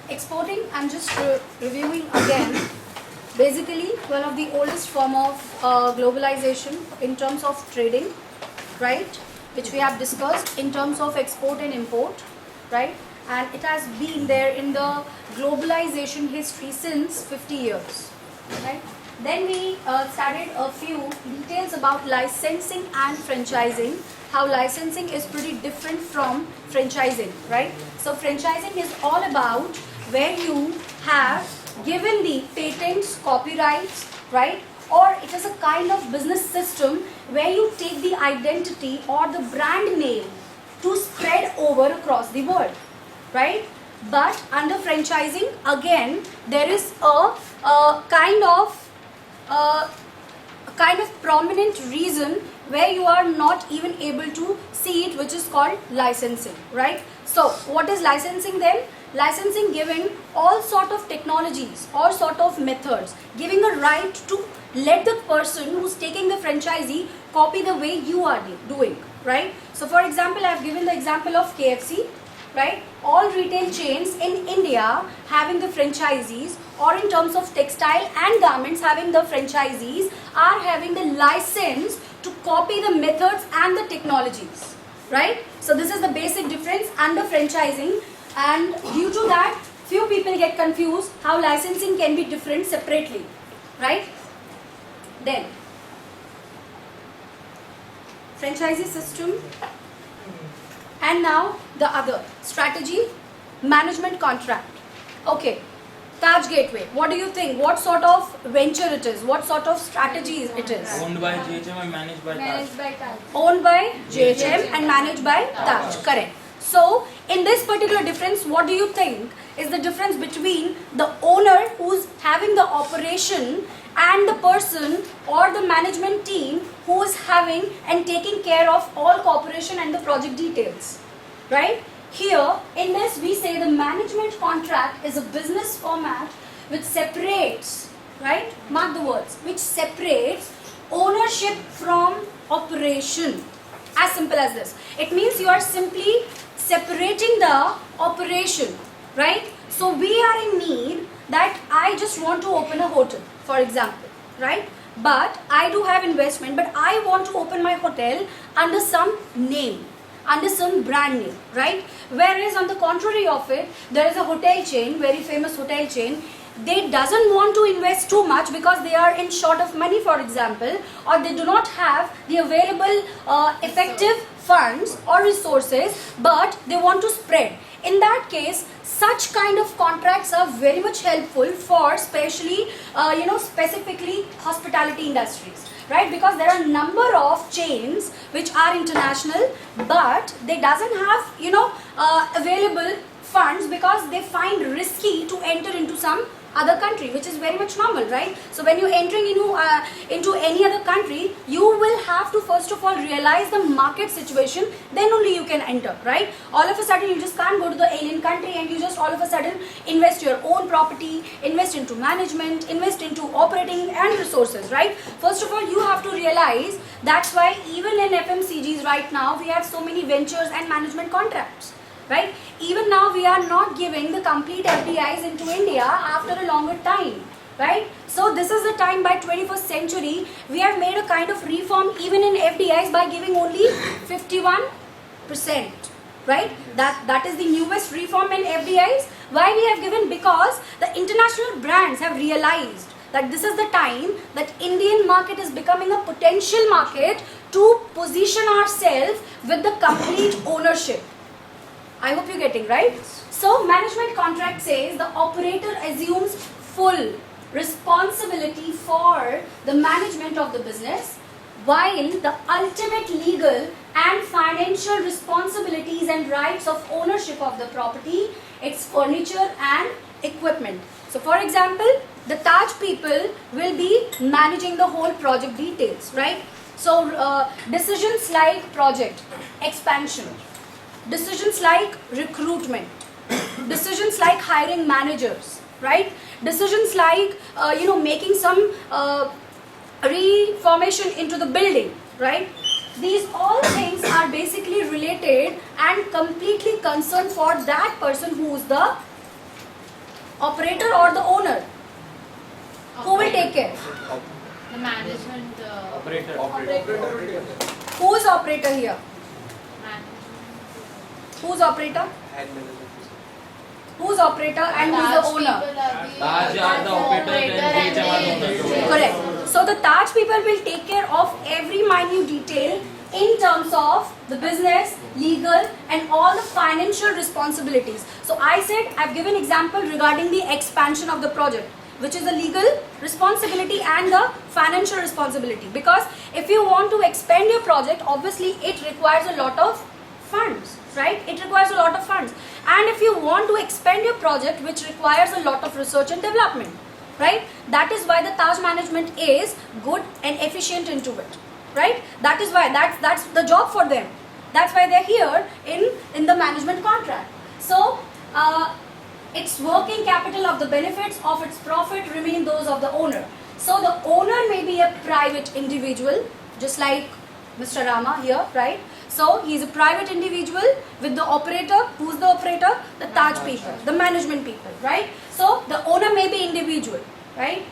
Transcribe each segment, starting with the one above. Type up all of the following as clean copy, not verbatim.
exporting, I'm just reviewing again. Basically, one of the oldest form of globalization in terms of trading, right? Which we have discussed in terms of export and import, right? And it has been there in the globalization history since 50 years, right? Then we started a few details about licensing and franchising. How licensing is pretty different from franchising, right? So franchising is all about where you have given the patents, copyrights, right? Or it is a kind of business system where you take the identity or the brand name to spread over across the world, right? But under franchising, again, there is a kind of prominent reason where you are not even able to see it, which is called licensing, right? So what is licensing then? Licensing giving all sort of technologies, all sort of methods, giving a right to let the person who's taking the franchisee copy the way you are doing, right? So for example, I have given the example of KFC, right? All retail chains in India having the franchisees, or in terms of textile and garments having the franchisees, are having the license to copy the methods and the technologies, right? So this is the basic difference under franchising, and due to that, few people get confused how licensing can be different separately, right? Then, franchisee system. And now the other strategy, management contract. Okay, Taj Gateway. What do you think? What sort of venture it is? What sort of strategy it is? Owned by GHM and managed by Taj. Owned by GHM and managed by Taj. Correct. So in this particular difference, what do you think is the difference between the owner who's having the operation and the person or the management team who is having and taking care of all cooperation and the project details, right? Here in this we say the management contract is a business format which separates, right? Mark the words, which separates ownership from operation. As simple as this. It means you are simply separating the operation, right? So we are in need that I just want to open a hotel, for example, right? But I do have investment, but I want to open my hotel under some name, under some brand name, right? Whereas on the contrary of it, there is a hotel chain, very famous hotel chain. They doesn't want to invest too much because they are in short of money, for example, or they do not have the available effective funds or resources, but they want to spread. In that case, such kind of contracts are very much helpful for especially, specifically hospitality industries, right? Because there are a number of chains which are international, but they doesn't have, available funds because they find risky to enter into some other country, which is very much normal, right? So when you're entering into any other country, you will have to first of all realize the market situation, then only you can enter, right? All of a sudden you just can't go to the alien country and you just all of a sudden invest your own property, invest into management, invest into operating and resources, right? First of all, you have to realize. That's why even in FMCGs right now, we have so many ventures and management contracts, right? Even now we are not giving the complete FDIs into India after a longer time, right? So this is the time by 21st century, we have made a kind of reform even in FDIs by giving only 51%, right? That is the newest reform in FDIs. Why we have given? Because the international brands have realized that this is the time that Indian market is becoming a potential market to position ourselves with the complete ownership. I hope you're getting, right? So management contract says the operator assumes full responsibility for the management of the business, while the ultimate legal and financial responsibilities and rights of ownership of the property, its furniture and equipment. So for example, the Taj people will be managing the whole project details, right? So decisions like project expansion, decisions like recruitment, decisions like hiring managers, right? Decisions like, making some reformation into the building, right? These all things are basically related and completely concerned for that person who is the Operator or the owner? Who will take care? The management. Operator. Who is operator here? Who's operator? Who's operator and who's the owner? Taj are the operator and DHM are the owners. Correct. So the Taj people will take care of every minute detail in terms of the business, legal and all the financial responsibilities. So I said I've given example regarding the expansion of the project, which is the legal responsibility and the financial responsibility. Because if you want to expand your project, obviously it requires a lot of funds, right? It requires a lot of funds. And if you want to expand your project, which requires a lot of research and development, right? That is why the Taj management is good and efficient into it, right? That is why that's the job for them. That's why they're here in the management contract. So its working capital of the benefits of its profit remain those of the owner. So the owner may be a private individual, just like Mr. Rama here, right? So he is a private individual with the operator. Who's the operator? The Taj people, the management people, right? So the owner may be individual, right?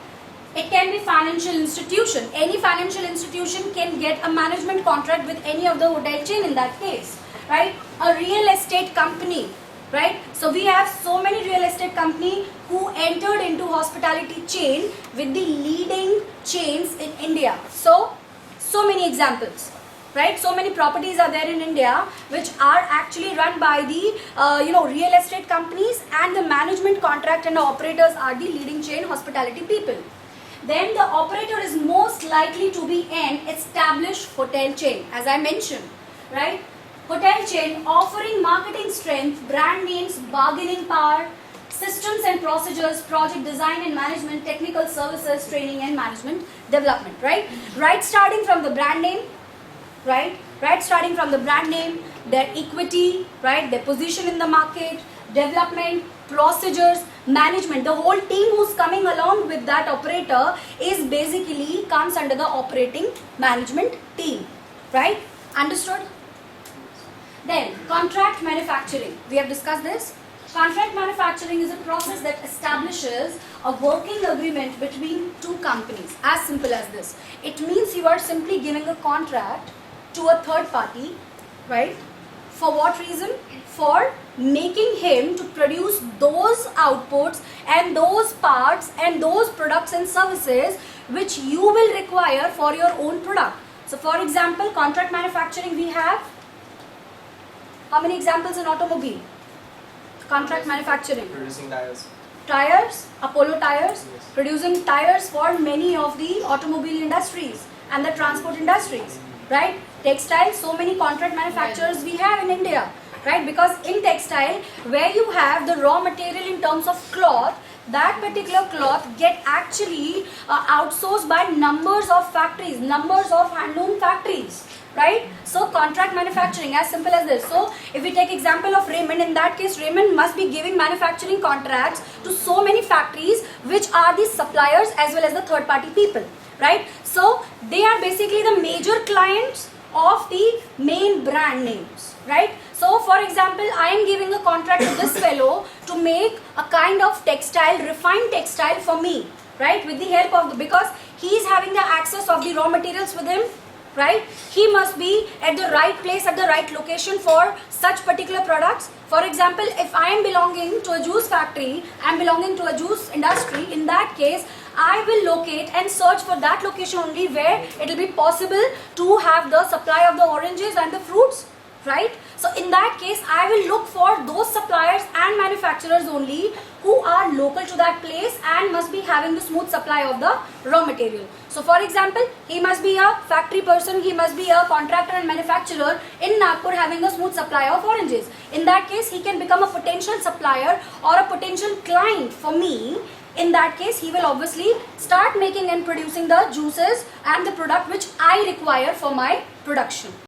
It can be financial institution. Any financial institution can get a management contract with any of the hotel chain in that case, right? A real estate company, right? So we have so many real estate company who entered into hospitality chain with the leading chains in India. So many examples, right? So many properties are there in India which are actually run by the real estate companies, and the management contract and the operators are the leading chain hospitality people. Then the operator is most likely to be an established hotel chain, as I mentioned, right? Hotel chain offering marketing strength, brand names, bargaining power, systems and procedures, project design and management, technical services, training and management development, right? Right starting from the brand name, right? Right starting from the brand name, their equity, right? Their position in the market, development, procedures, management. The whole team who's coming along with that operator is basically comes under the operating management team, right? Understood? Then contract manufacturing. We have discussed this. Contract manufacturing is a process that establishes a working agreement between two companies. As simple as this. It means you are simply giving a contract to a third party, right? For what reason? For making him to produce those outputs and those parts and those products and services which you will require for your own product. So for example, contract manufacturing, we have how many examples in automobile? Contract manufacturing. Producing tires. Tires, Apollo tires, Yes. producing tires for many of the automobile industries and the transport industries, right? Textile, so many contract manufacturers we have in India, right? Because in textile, where you have the raw material in terms of cloth, that particular cloth get actually outsourced by numbers of factories, numbers of handloom factories, right? So contract manufacturing, as simple as this. So if we take example of Raymond, in that case Raymond must be giving manufacturing contracts to so many factories which are the suppliers as well as the third party people, right? So they are basically the major clients of the main brand names, right? So for example, I am giving a contract to this fellow to make a kind of textile, refined textile for me, right? With the help of the, because he is having the access of the raw materials with him, right? He must be at the right place, at the right location for such particular products. For example, if I am belonging to a juice factory, I am belonging to a juice industry, in that case, I will locate and search for that location only where it will be possible to have the supply of the oranges and the fruits, right? So in that case, I will look for those suppliers and manufacturers only who are local to that place and must be having the smooth supply of the raw material. So for example, he must be a factory person, he must be a contractor and manufacturer in Nagpur having a smooth supply of oranges. In that case, he can become a potential supplier or a potential client for me. In that case, he will obviously start making and producing the juices and the product which I require for my production.